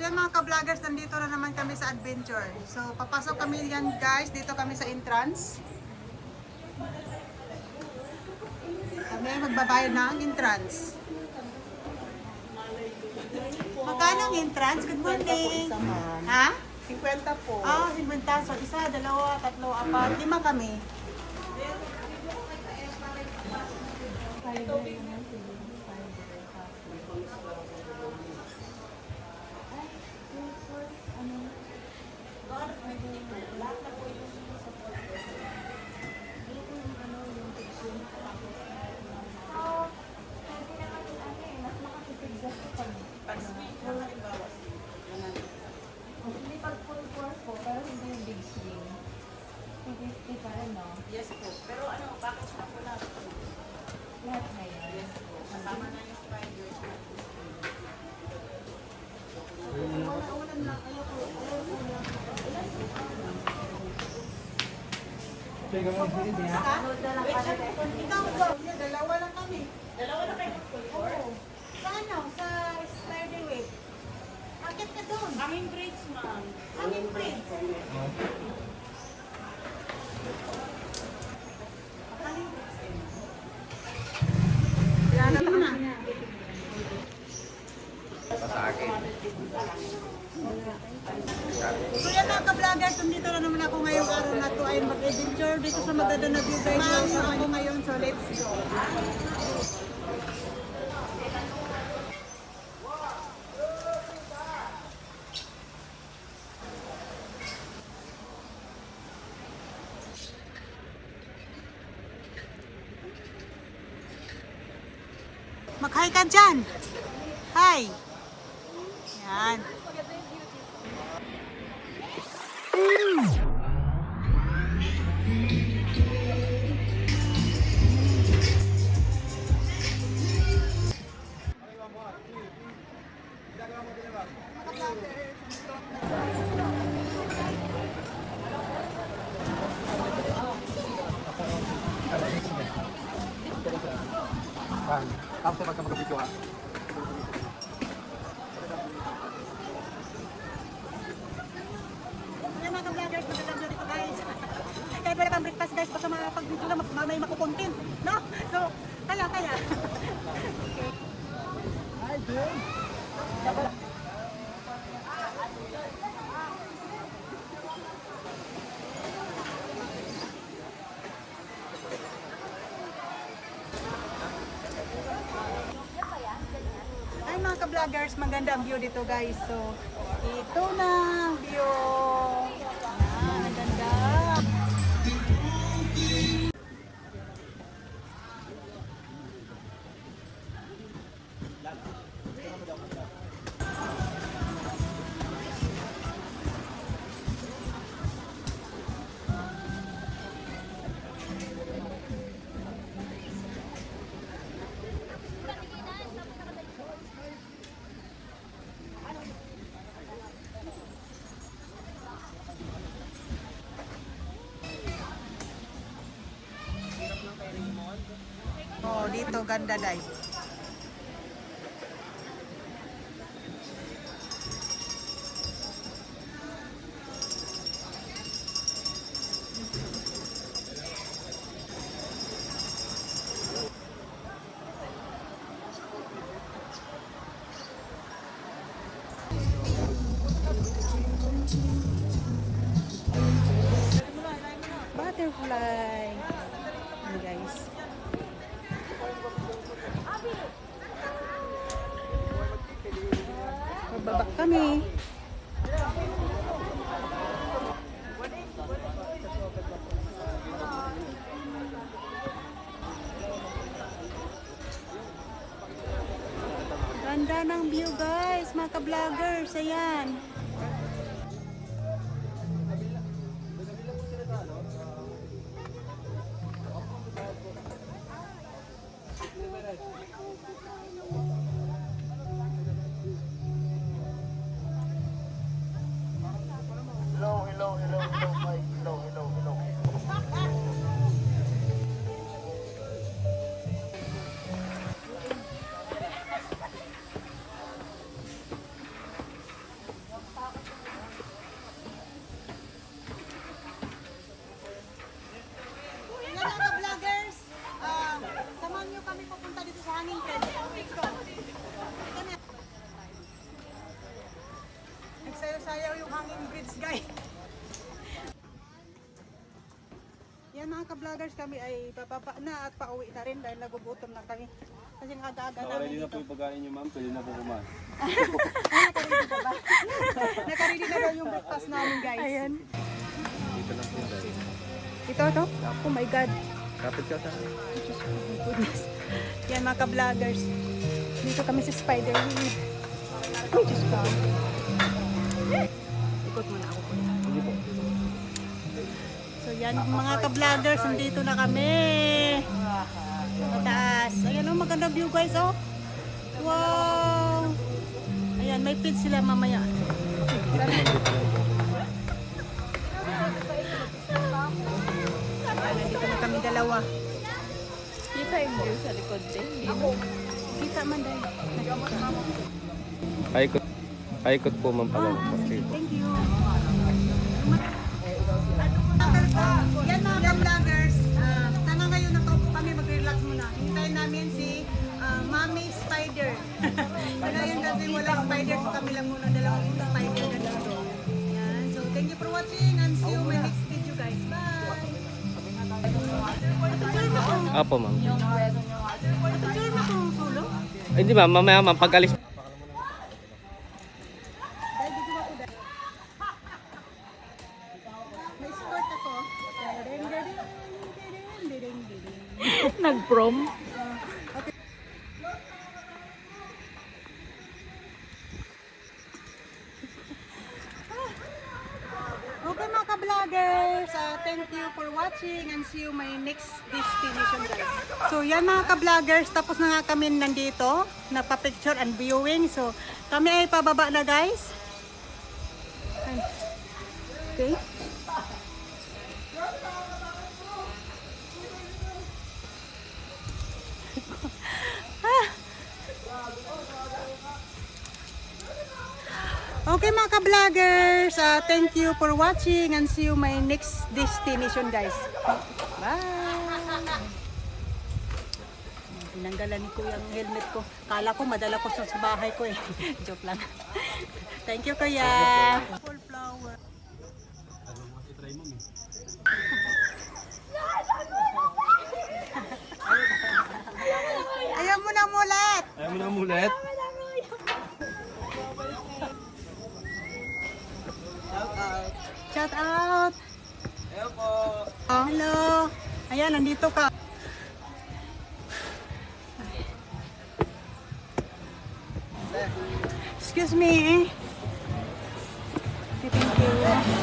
yan mga ka-vloggers, nandito na naman kami sa adventure. So, papasok kami yan guys, dito kami sa entrance. Kami magbabayad ng entrance. Magkano ang entrance? Good morning. Ha? 50 po. Ah, 50. So, isa, dalawa, tatlo, apat, 5 kami. Hindi pag full course po, pero hindi yung big swing. 250 pa rin, no? Yes po. Pero ano, package na po lahat. Lahat na yan. Yes po. Kasama na yung spiders. Ikaw, dalawa lang kami. Dalawa na kayo. Oo. Sa ano? Sa Spiderweb. Akit ka doon. Hanging braids, ma'am. Hanging braids. Yan na na. So yan mga ka-vloggers, nandito na naman ako ngayong araw na to ay mag-adventure dito sa maganda na view guys. So ako ngayon, so let's go. Mag-hi ka dyan. Hi. Yan. Kamu saya pakai video ah. Yan mga ka-vloggers, magandang dito guys. Kahit wala kang breakfast guys, basta makapag-video lang, may makukontent. No? So, kaya. Hi, Jim. Ay mga ka-vloggers, maganda ang view dito guys. So, ito na ang view. Yan, ang ganda. Oh, dito ganda dai. Butterfly. Ayan guys. Bababa kami. Ganda ng view guys, mga ka-vloggers. Ayan. Sumasayaw yung hanging bridge, guys. Yan mga ka-vloggers, kami ay bababa na at pauwi na rin dahil nagugutom na kami. Kasi ang aga-aga namin Nakaready na po dito. yung pagkain niyo, ma'am. Pwede na po kumain. Nakaready na ba? Nakaready na daw yung breakfast namin, guys. Ayan. Dito lang po dahil. Ito. Oh my God. Kapit ka sa Goodness. Yan mga ka-vloggers. Dito kami sa Spider Wheel. Ay, Diyos ko. Ikot muna ako po. Hindi po. So yan mga ka-vloggers, nandito na kami. Mataas. Ayan oh, maganda view guys oh. Wow. Ayan, may feed sila mamaya. Nandito na kami dalawa. Kita yung view sa likod din. Kita man dahil. Paikot po, ma'am. Pala. Thank you. Yan mga vloggers, sana ngayon nakaupo kami, mag-relax muna. Hintayin namin si Mami Spider. Ngayon kasi wala spider, so kami lang muna dalawang spider na dito. Yan. So thank you for watching and see you in my next video guys. Bye! Apo, ma'am. Picture mo kung solo? Ay, hindi, ma'am. Mamaya, ma'am. Pag-alis. Dahil dito ako dahil. May sport ako. Nag-prom. Okay mga ka-vloggers, thank you for watching and see you my next destination guys. So yan mga ka-vloggers, tapos na nga kami nandito, nagpa-picture and viewing. So kami ay pababa na guys. Okay. Okay mga ka-vloggers, thank you for watching and see you my next destination guys. Bye! Tinanggalan ko yung helmet ko. Kala ko madala ko sa bahay ko eh. Joke lang. Thank you kuya. Full flower. Ayaw mo na mulat. Ayaw mo na amulet? Shout out. Ayaw po. Hello. Ayan, nandito ka. Excuse me. Thank you.